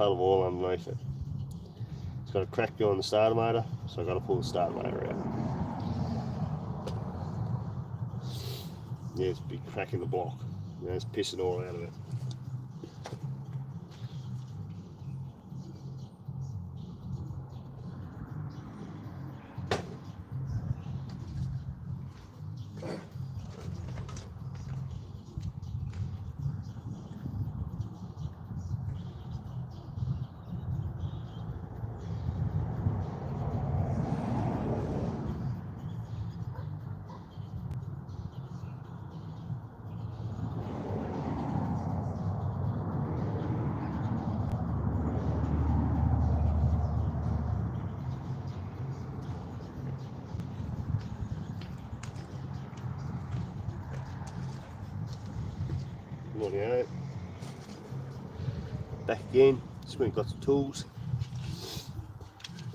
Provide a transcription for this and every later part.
puddle of oil underneath it. It's got a crack behind the starter motor, so I've got to pull the starter motor out. Yeah, it's a big crack in the block. It's pissing all out of it. Back again, just when you've got some tools.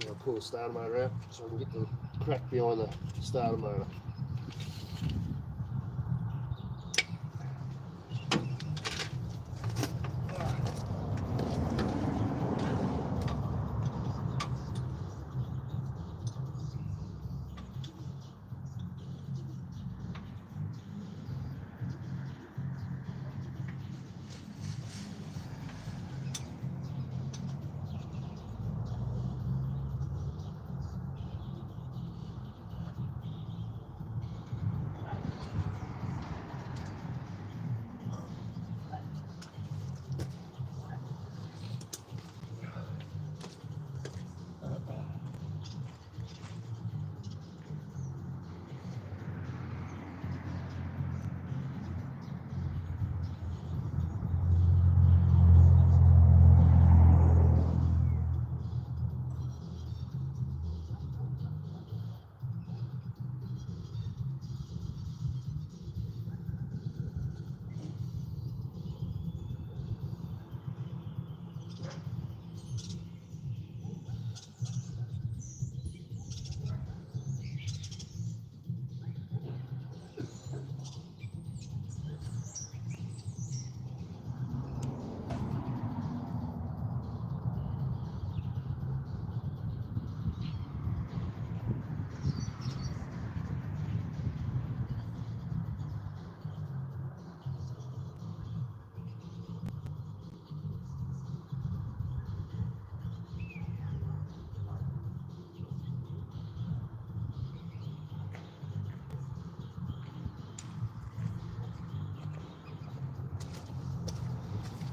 I'll pull the starter motor out so I can get the crack behind the starter motor.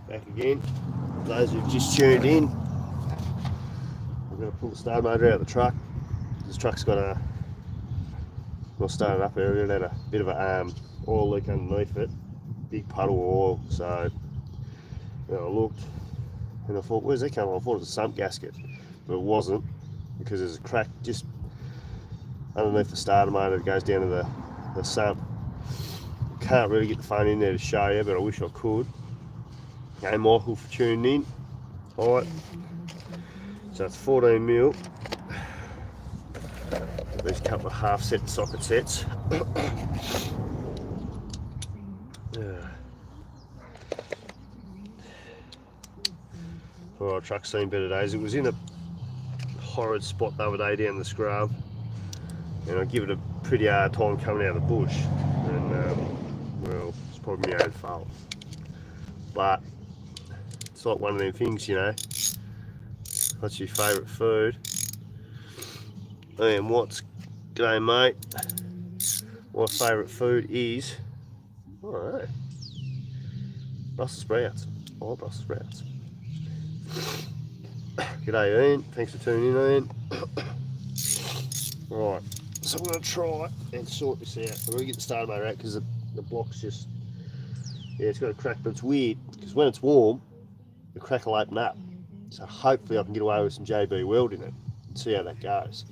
Back again. For those who've just tuned in, I'm going to pull the starter motor out of the truck. This truck's got a, well, started up earlier, it had a bit of a oil leak underneath it, big puddle of oil. So I looked and I thought, where's that coming from? I thought it was a sump gasket, but it wasn't, because there's a crack just underneath the starter motor that goes down to the sump. Can't really get the phone in there to show you, but I wish I could. Hey Michael for tuning in. Alright, so it's 14 mil. These couple of half set socket sets. Alright, truck's seen better days. It was in a horrid spot the other day down the scrub, and I give it a pretty hard time coming out of the bush, and well, it's probably my own fault, but it's like one of them things, you know, that's your favourite food. And g'day mate, my favourite food is, alright, Brussels sprouts. I like Brussels sprouts. G'day Ian, thanks for tuning in Ian. Right, so I'm going to try and sort this out. I'm going to get the starter motor out because the block's just, yeah, it's got a crack, but it's weird because when it's warm, the crack will open up. So hopefully I can get away with some JB weld in it and see how that goes.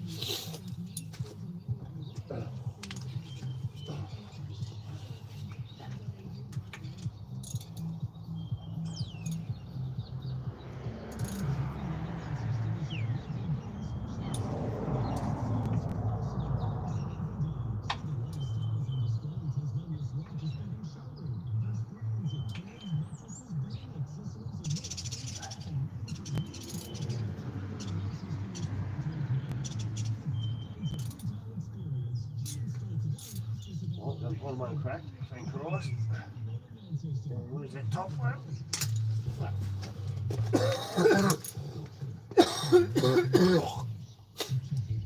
One of them cracked, thank Christ. Where's that top one?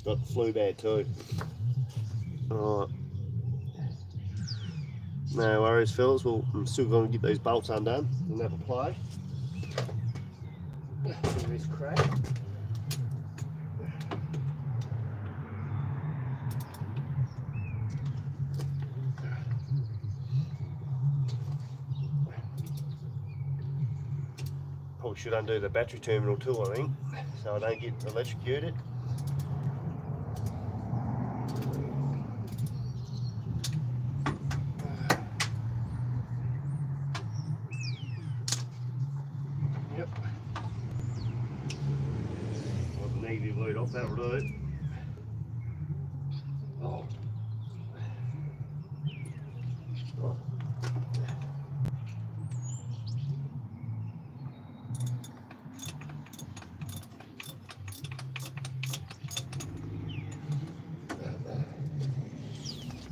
Got the flu bad too. Alright. No worries, fellas. Well, I'm still going to get these bolts undone and have a play. Look at this crack. Probably should undo the battery terminal too, I think, so I don't get electrocuted. Yep. Got the negative lead off, that'll do it. Oh. Oh.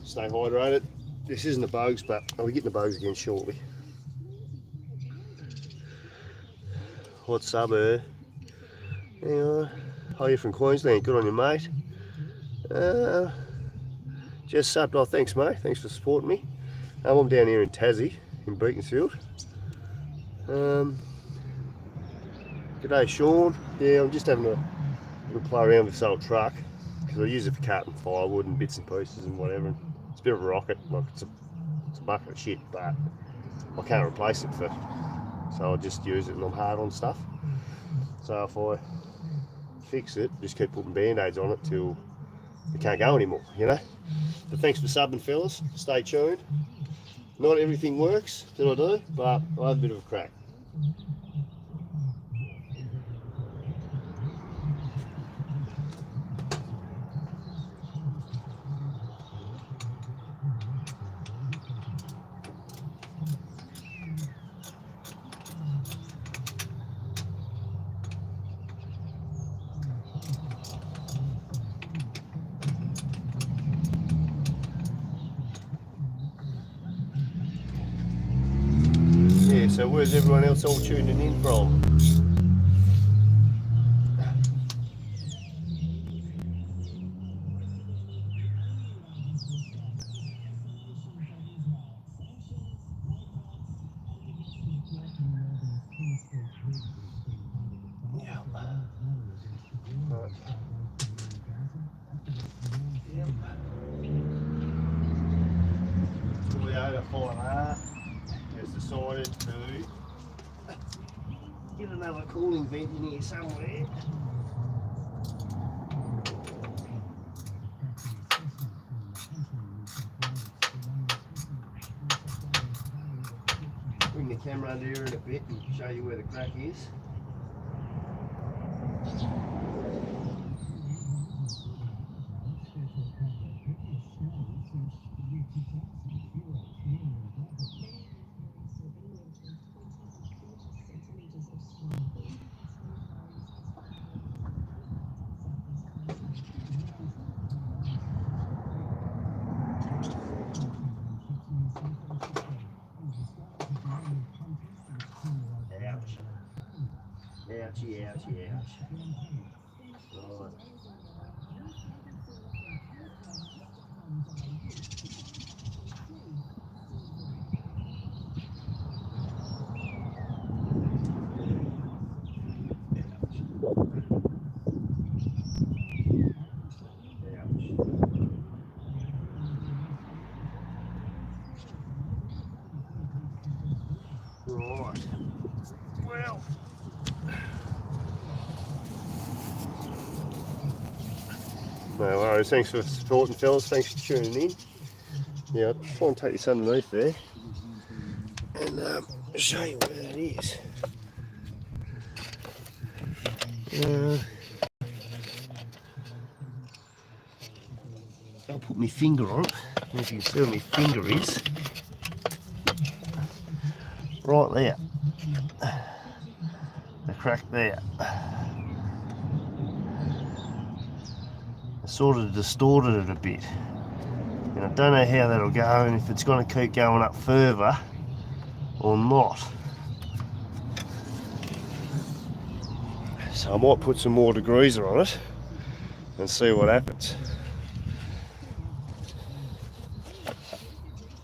Stay hydrated. This isn't the boags, but I'll be getting the boags again shortly. What's up, Anyway, how are you from Queensland? Good on you, mate. Just subbed. Oh, thanks, mate. Thanks for supporting me. I'm down here in Tassie, in Beaconsfield. G'day, Sean. Yeah, I'm just having a little play around with this old truck because I use it for carting firewood and bits and pieces and whatever. It's a bit of a rocket, like it's a bucket of shit, but I can't replace it so I just use it and I'm hard on stuff. So if I fix it, just keep putting band-aids on it till it can't go anymore, you know. But thanks for subbing, fellas. Stay tuned. Not everything works that I do, but I have a bit of a crack. So where's everyone else all tuning in from? Yeah. Yep. Toyota 5R has decided to get another cooling vent in here somewhere. Bring the camera under here in a bit and show you where the crack is. Ouchie, ouchie, ouch. Right. Right. Well. No worries, thanks for supporting, fellas. Thanks for tuning in. Yeah, I'll try and take this underneath there and show you where that is. I'll put my finger on it. If you can see where my finger is. Right there. The crack there. Sort of distorted it a bit. You And I don't know how that'll go and if it's going to keep going up further or not. So I might put some more degreaser on it and see what happens.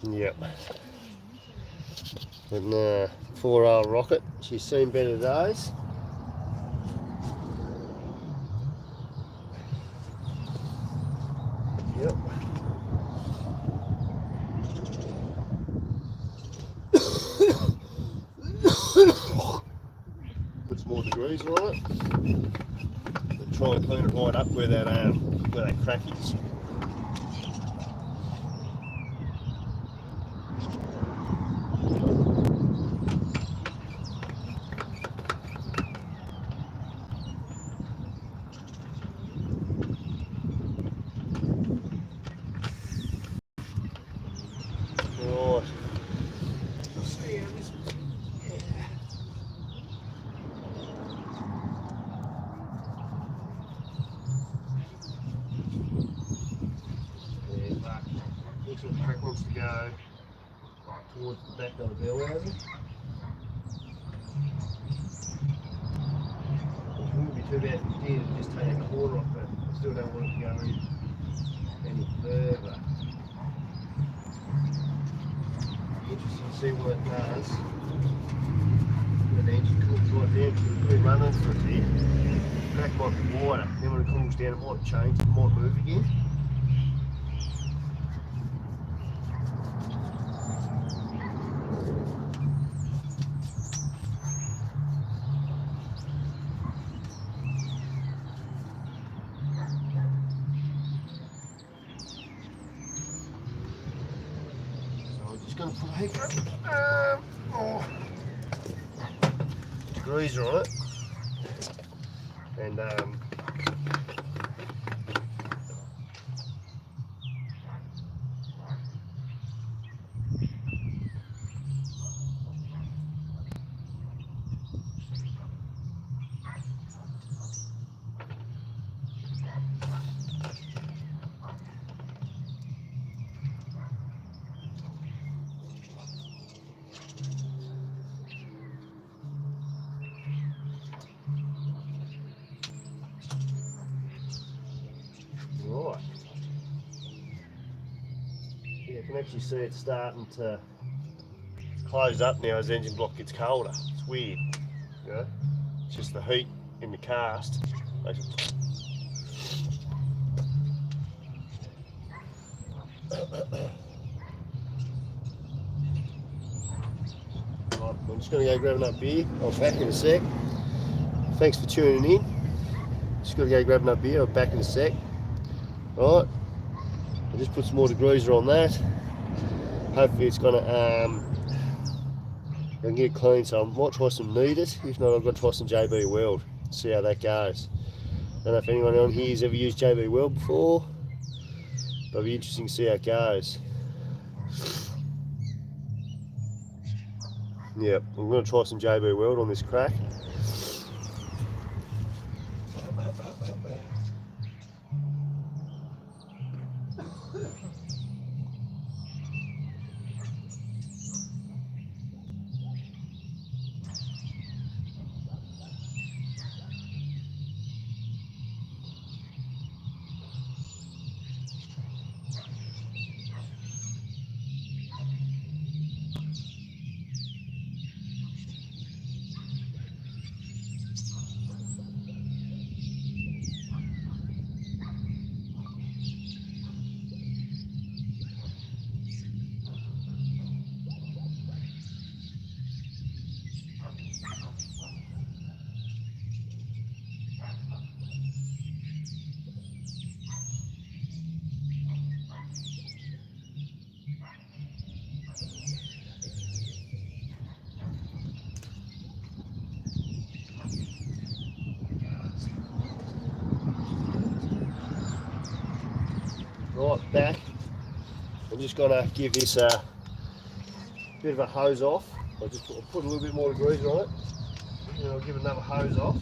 Yep. And 4R rocket, she's seen better days. Yep. Put some more degreaser on it. And try and clean it right up where that crack is. Looks like the crack wants to go towards the back of the bell housing. It wouldn't be too bad if it did, just take a quarter off it. I still don't want it to go any further. Interesting to see what it does. When the engine cools right down, because it's been running for a bit. The crack might be wider. Then when it cools down, it might change, it might move again. Going to put a heap of degreaser on it, and right. Yeah, you can actually see it starting to close up now as the engine block gets colder. It's weird, you know? It's just the heat in the cast. Right, I'm just going to go grab another beer. I'll be back in a sec. Thanks for tuning in. Just got to go grab another beer. I'll be back in a sec. Right, I'll just put some more degreaser on that. Hopefully it's going to I can get it clean, so I might try some Knead It. If not, I've got to try some JB Weld. See how that goes. I don't know if anyone on here has ever used JB Weld before, but it'll be interesting to see how it goes. Yep, I'm going to try some JB Weld on this crack. Right, back. I'm just going to give this a bit of a hose off. I'll put a little bit more degreaser on it, and then I'll give it another hose off.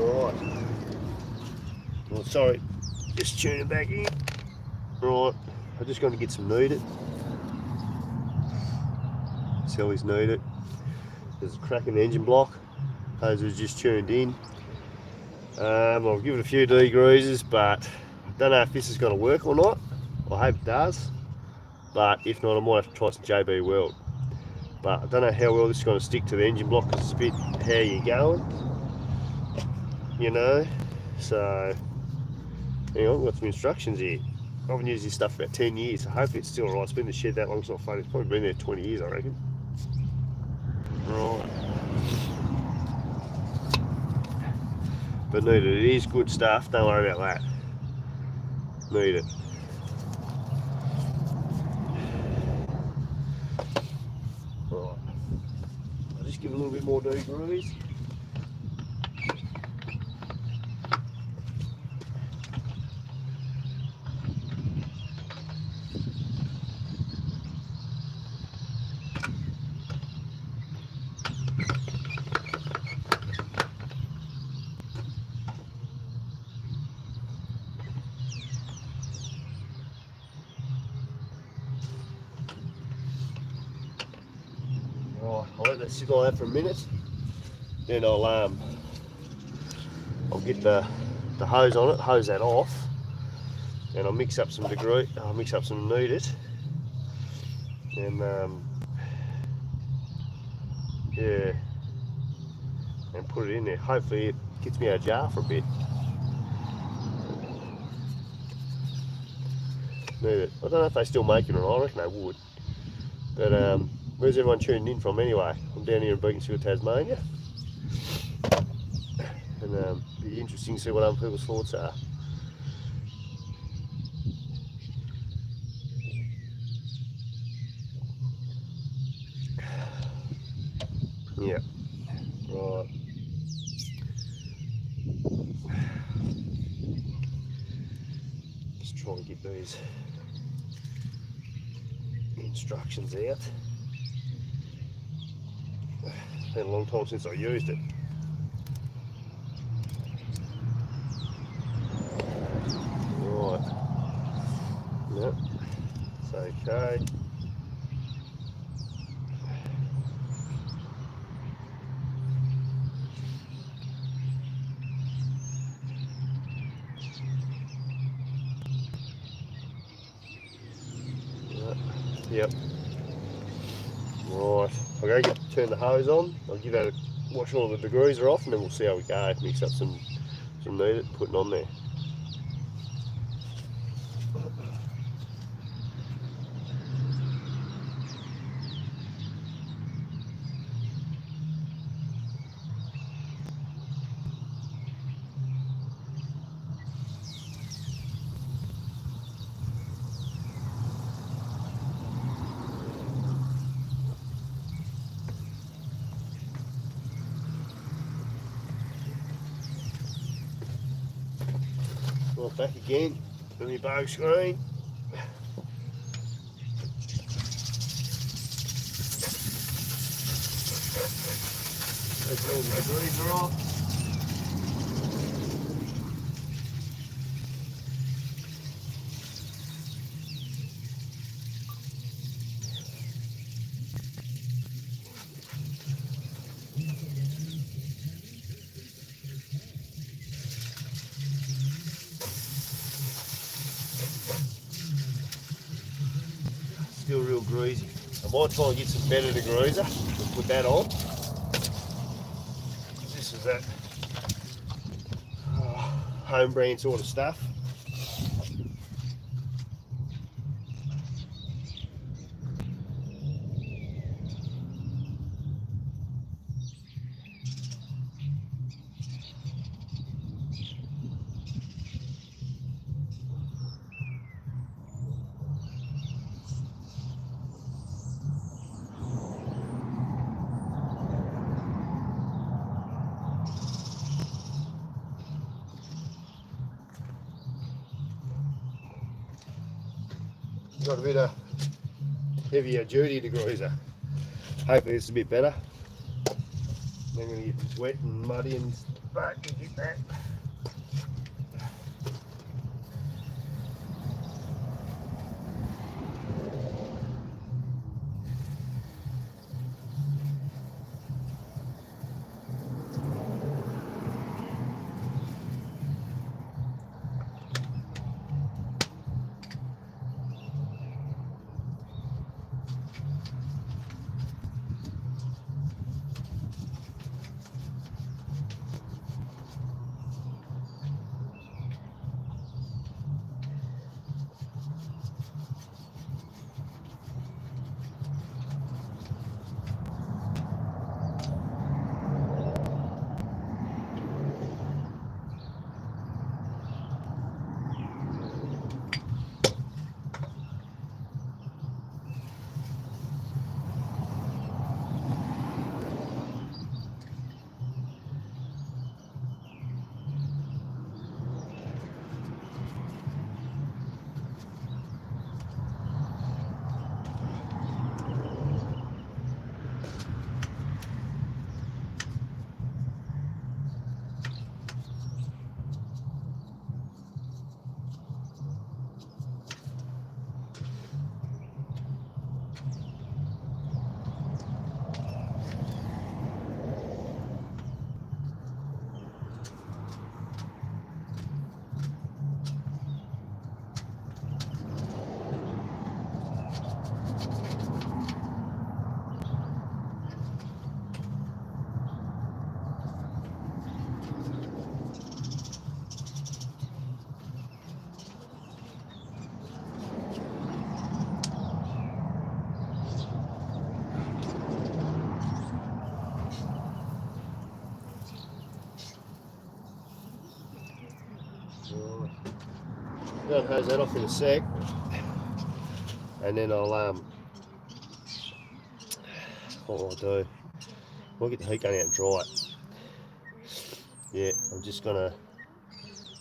Right. Well, sorry, just tuning back in. Right, I'm just going to get some kneaded. See how he's kneaded. There's a crack in the engine block. Those was just tuned in. I'll give it a few degreasers, but I don't know if this is going to work or not. I hope it does, but if not, I might have to try some JB Weld. But I don't know how well this is going to stick to the engine block, because it's a bit how you're going, you know. So hang on, I've got some instructions here. I haven't used this stuff for about 10 years, so hopefully it's still alright. It's been in the shed that long, it's not funny. It's probably been there 20 years, I reckon. Right. But need it. It is good stuff, don't worry about that. Need it. Right. I'll just give it a little bit more degrees. Right, I'll let that sit like that for a minute. Then I'll get the hose on it, hose that off, and I'll mix up some knead it, and yeah, and put it in there. Hopefully it gets me out of jar for a bit. Knead it. I don't know if they still make it or not. I reckon they would. But where's everyone tuning in from anyway? I'm down here in Beaconsfield, Tasmania, and it'll be interesting to see what other people's thoughts are. Yeah, right. Just try and get these instructions out. It's been a long time since I used it. Right. Yep. It's okay. Yep. Right. I'll go turn the hose on. I'll give that a watch all the degrees are off, and then we'll see how we go. Mix up some knead, putting on there. Well, back again with my bow screen. All the degrees are off. Still real greasy. I might try and get some better degreaser and put that on. This is that home brand sort of stuff. Got a bit of heavier duty degreaser. Hopefully it's a bit better. Then when it gets wet and muddy and back and get that. I'll hose that off in a sec, and then I'll what will I do? I'll get the heat gun out and dry it. Yeah, I'm just gonna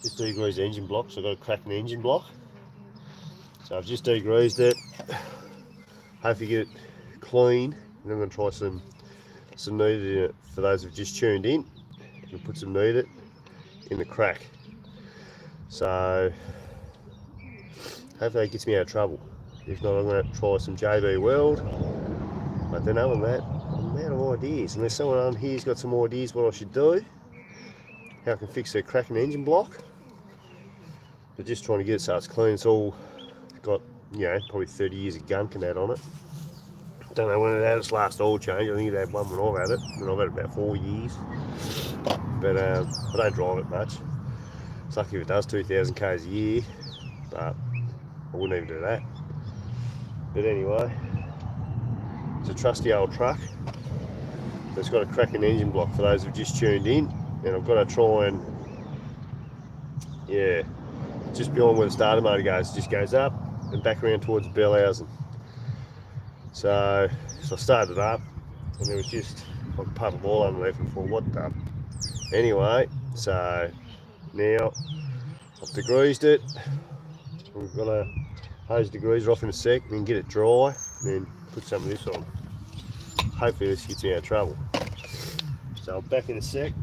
degrease the engine block, so I've got to crack an engine block. So I've just degreased it. Hopefully get it clean, and I'm gonna try some kneaded in it. For those who've just tuned in, we'll put some kneaded in the crack. So hopefully that gets me out of trouble. If not, I'm going to try some JB Weld. But then other than that, I'm out of ideas. Unless someone on here's got some ideas what I should do, how I can fix a cracking engine block. But just trying to get it so it's clean. It's all got, you know, probably 30 years of gunk and that on it. Don't know when it had its last oil change. I think it had one when I've had it, and I've had it about 4 years. But I don't drive it much. It's lucky if it does 2,000 k's a year, but I wouldn't even do that. But anyway, it's a trusty old truck that's got a cracking engine block for those who've just tuned in, and I've got to try and, yeah, just beyond where the starter motor goes, it just goes up and back around towards Bellhausen. So I started it up, and there was just like a puddle of oil underneath and thought, what the? Anyway, so now I've degreased it. We've got to hose the degreaser off in a sec, and then get it dry, and then put some of this on. Hopefully this gets me out of trouble. So I'm back in a sec.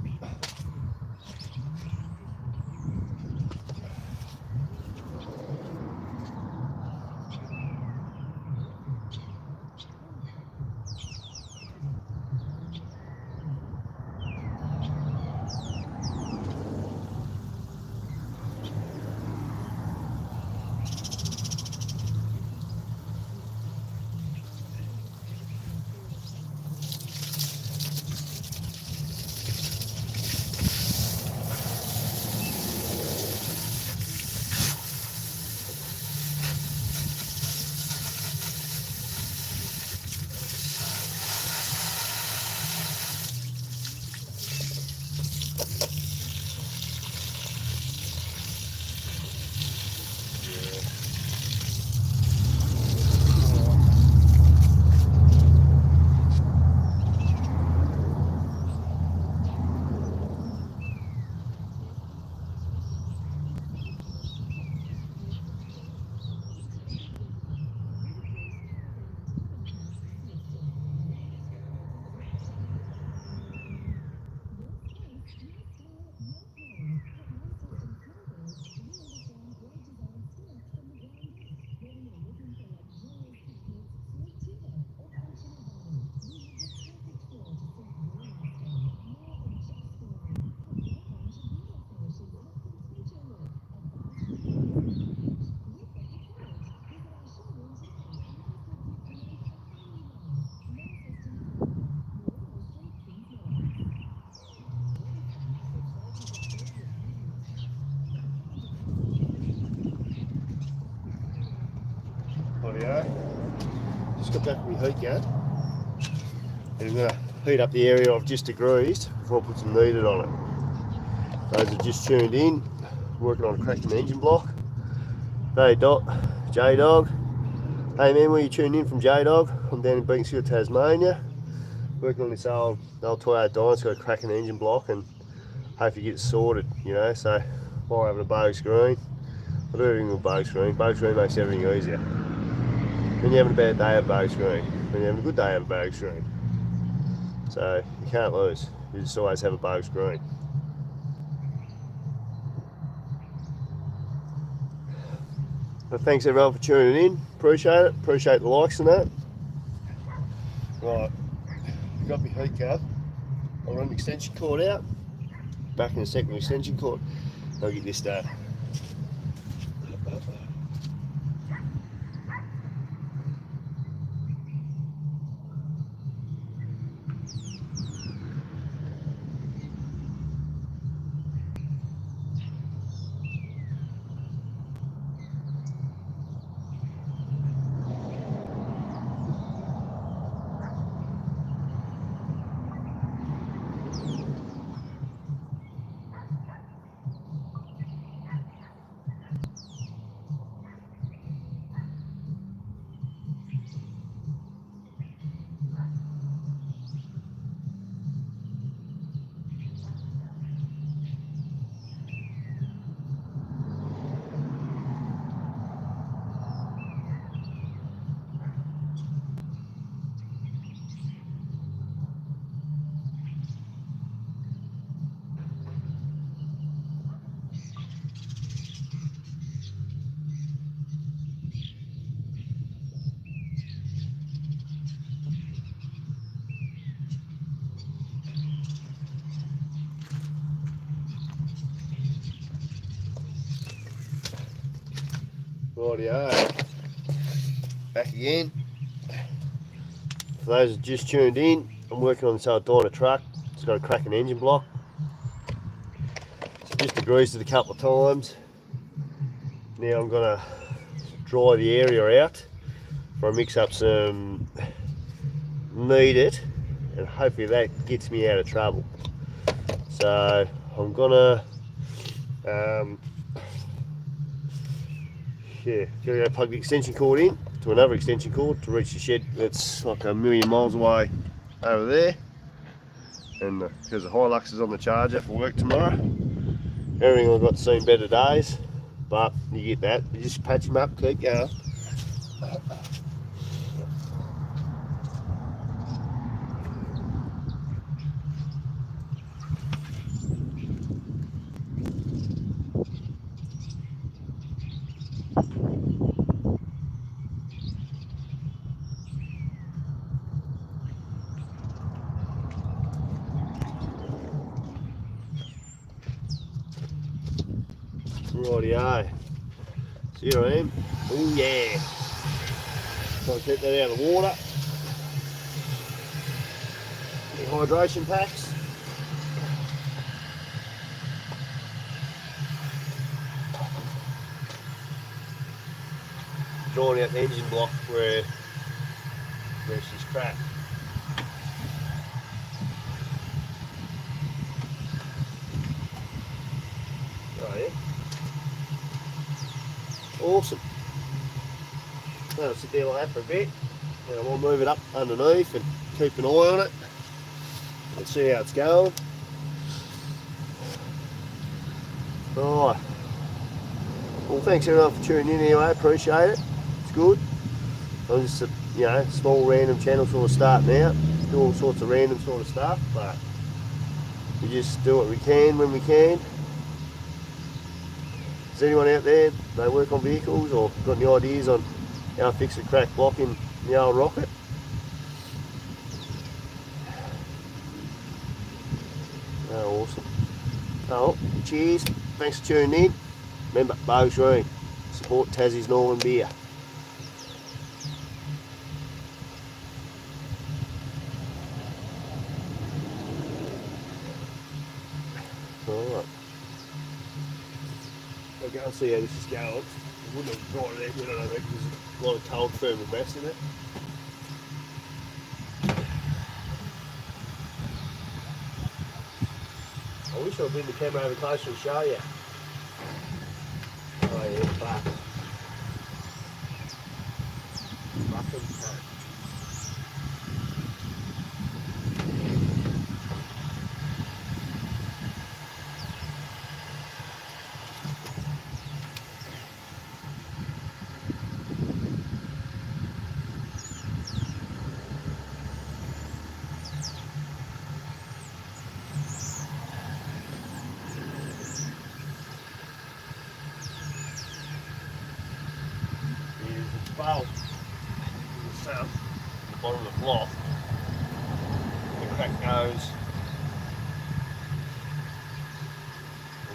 Rightio. Just got back from my heat gun. And I'm going to heat up the area I've just degreased before I put some kneaded on it. Those have just tuned in, working on a cracking engine block. Hey J-Dog. Hey man, where you tuned in from J-Dog? I'm down in Beaconsfield, Tasmania. Working on this old Toyota Dyna. It's got a cracking engine block and hopefully get it sorted, you know. So while having a boag screen, I do everything with boag screen. Boag screen makes everything easier. When you're having a bad day, have a boag screen. When you're having a good day, have a boag screen. So you can't lose. You just always have a boag screen. But thanks everyone for tuning in. Appreciate it. Appreciate the likes and that. Right, got my heat gun. I'll run the extension cord out. Back in a second with extension cord. I'll get this done. Rightio. Back again. For those that just tuned in, I'm working on this old Dyna truck. It's got a cracking engine block. So just degreased it a couple of times. Now I'm going to dry the area out before I mix up some kneaded, and hopefully that gets me out of trouble. So I'm going to gonna go plug the extension cord in to another extension cord to reach the shed that's like a million miles away over there. And because the Hilux is on the charger for work tomorrow. Everything I've got seen better days, but you get that. You just patch them up, keep going. Rightio. So here I am. Oh yeah. Try to keep that out of the water. The hydration packs. Drawing out the engine block where she's cracked. Oh yeah. Awesome. Now I'll sit there like that for a bit, and I will move it up underneath and keep an eye on it and see how it's going. Alright. Well, thanks everyone for tuning in anyway, appreciate it. It's good. I'm just a small random channel sort of starting out, do all sorts of random sort of stuff, but we just do what we can when we can. Is anyone out there, they work on vehicles or got any ideas on how to fix a cracked block in the old rocket? Oh, awesome. Oh, cheers. Thanks for tuning in. Remember, boags green. Support Tassie's Northern Beer. Alright. I'll go and see how this is going. wouldn't have brought it in, I don't think, there's a lot of cold firm and mess in it. I wish I'd been the camera over closer and show you. Oh yeah, fuck. Fucking fuck. Bolt in the south, the bottom of the block, the crack goes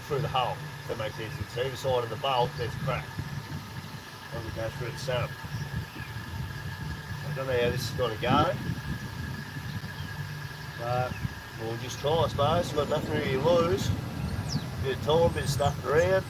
through the hole. That makes sense. So either side of the bolt, there's a crack. And it goes through the south. I don't know how this is going to go, but we'll just try, I suppose. We've got nothing really to lose. Bit of time, bit of stuff around.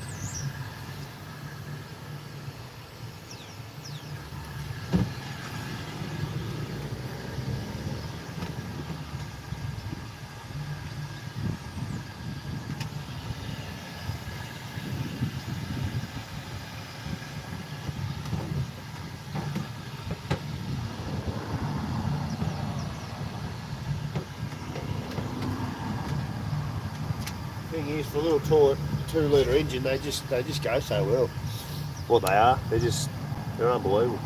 Thing is, for a little 2-litre engine, they just go so well. What they are, they're unbelievable.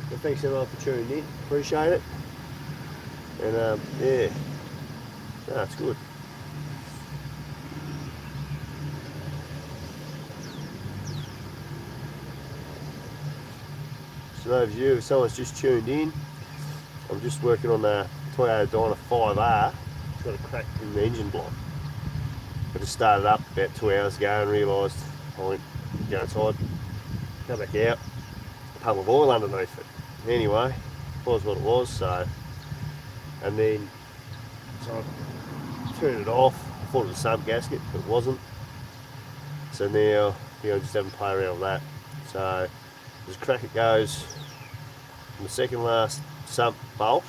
So thanks everyone for tuning in, appreciate it. And yeah, no, it's good. So those of you, if someone's just tuned in, I'm just working on the Toyota Dyna 5R. It's got a crack in the engine block. I just started up about 2 hours ago and realised I went to go inside, come back out, a pump of oil underneath it. Anyway, it was what it was, so, and then, so I turned it off. I thought it was a sump gasket, but it wasn't. So now, I'm just having to play around with that. So, there's a crack it goes from the second last sump bolt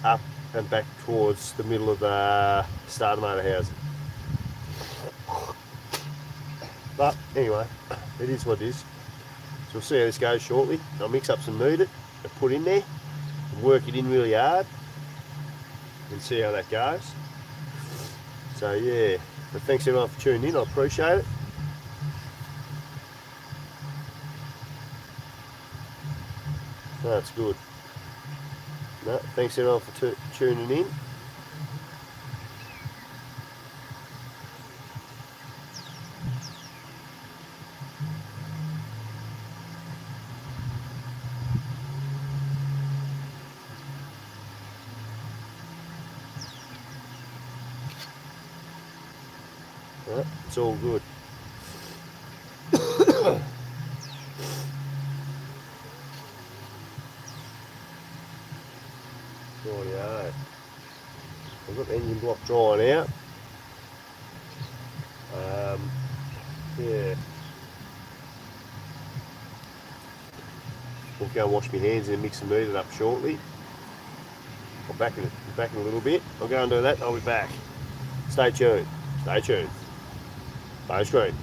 up and back towards the middle of the starter motor housing. But anyway, it is what it is. So we'll see how this goes shortly. I'll mix up some meat and put in there, and work it in really hard, and see how that goes. So yeah, but thanks everyone for tuning in, I appreciate it. That's good. No, thanks everyone for tuning in. No, it's all good. Rightio. I've got the engine block drying out. Yeah. I'll go and wash my hands and mix and beat it up shortly. I'll back in a little bit. I'll go and do that and I'll be back. Stay tuned. Stay tuned. Bye screen.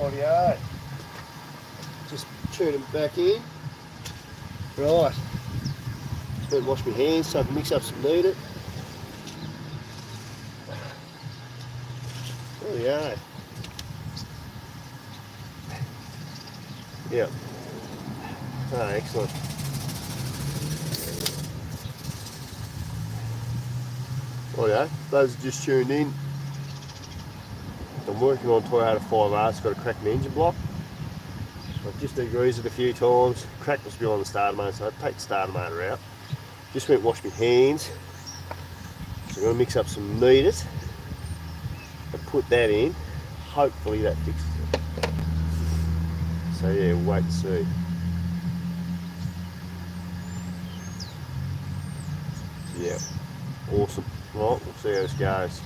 Rightio. Just turn them back in. Right. Just going to wash my hands so I can mix up some kneaded. Rightio. Yep. Oh, excellent. Rightio. Those are just tuned in. I'm working on Toyota 5R. It's got a cracked engine block. I've just degreased it a few times. Crack must be on the starter motor, so I'd take the starter motor out. Just went and washed my hands. So I'm going to mix up some kneaded and put that in. Hopefully that fixes it. So yeah, we'll wait and see. Yeah, awesome. Right, we'll see how this goes.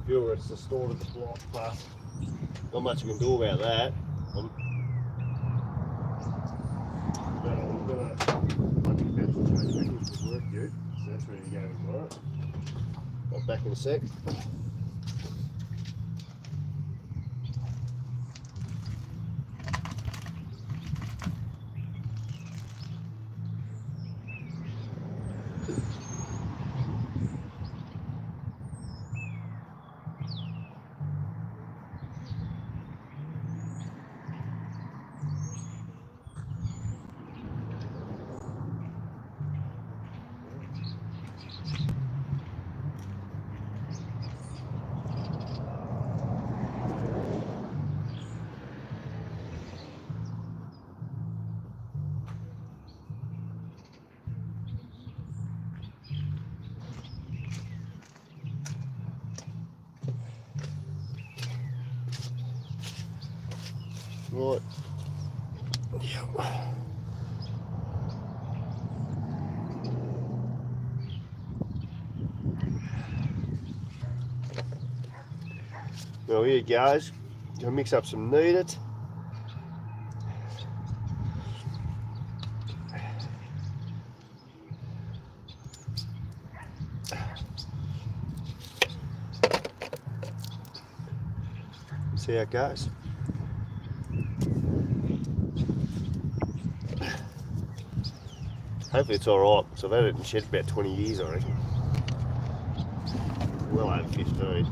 Viewer, it's distorted the block, but not much you can do about that. I'm going to change back into the work view, so that's ready to go tomorrow. I'll back in a sec. Right. Yep. Well, here it goes. Gonna mix up some kneaded. See how it goes. Hopefully it's alright. So I've had it in shed for about 20 years, I reckon. Well over 15.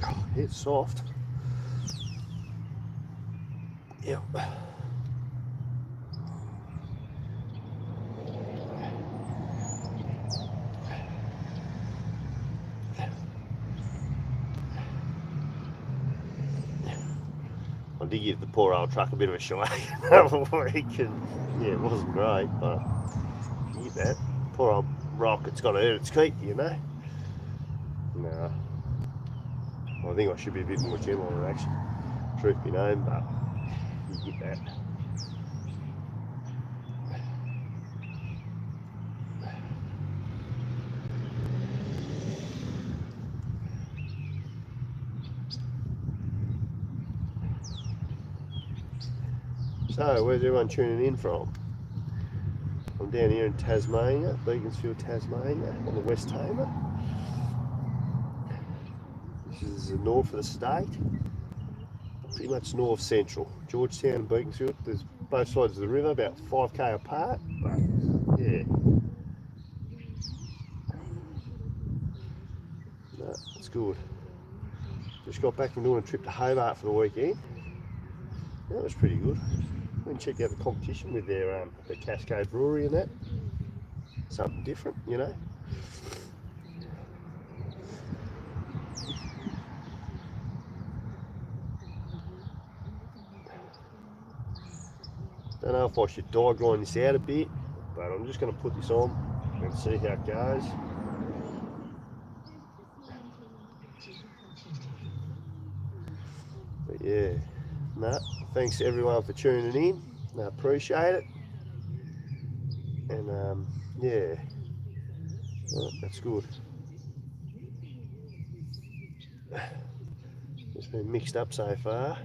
Oh, it's soft. Yep. I did give the poor old truck a bit of a shake over a week, and yeah, it wasn't great, but you get that. Poor old rocket's got to earn its keep, you know. No. I think I should be a bit more gentle on it, actually. Truth be known, but you get that. So, where's everyone tuning in from? I'm down here in Tasmania, Beaconsfield, Tasmania, on the West Tamar. This is the north of the state, pretty much north central. Georgetown and Beaconsfield, there's both sides of the river, about 5k apart, but yeah. No, it's good. Just got back from doing a trip to Hobart for the weekend. That was pretty good. and check out the competition with their the Cascade Brewery and that. Something different, you know. Don't know if I should diagram this out a bit, but I'm just going to put this on and see how it goes. But yeah, no, thanks to everyone for tuning in. I appreciate it. And yeah, well, that's good. It's been mixed up so far.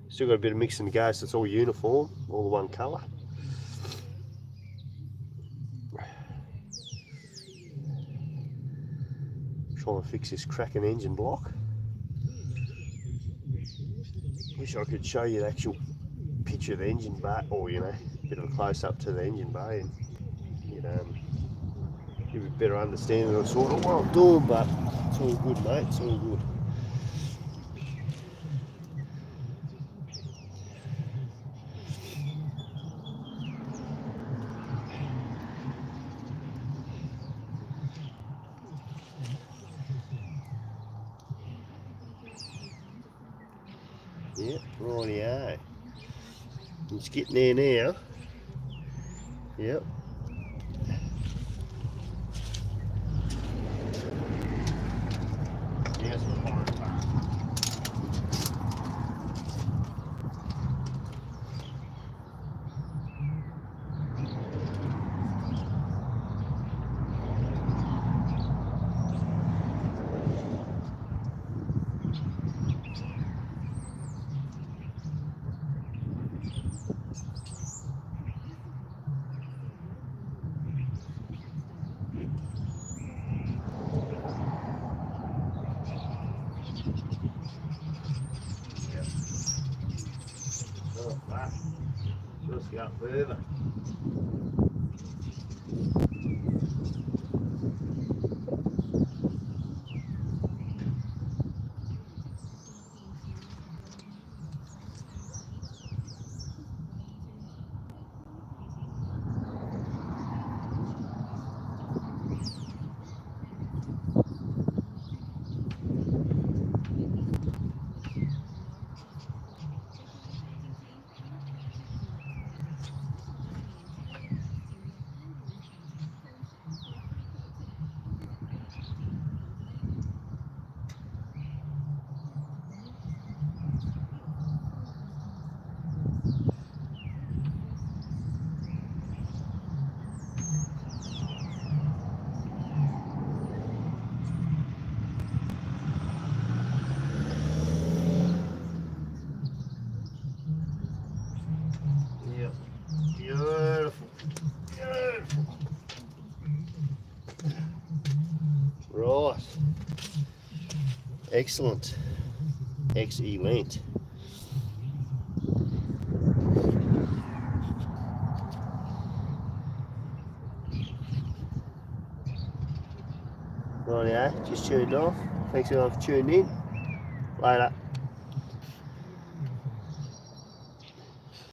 Still got a bit of mixing to go, so it's all uniform, all the one colour. Trying to fix this cracking engine block. Wish I could show you the actual picture of the engine bay, or you know, a bit of a close up to the engine bay, and you know, give you a better understanding of sort of what I'm doing. But it's all good, mate. It's all good. Yep, rightio. It's getting there now. Yep. Yes, just go further. Yep. Beautiful. Beautiful. Right. Excellent. Excellent. Rightio, just tuned off. Thanks everyone for tuning in. Later.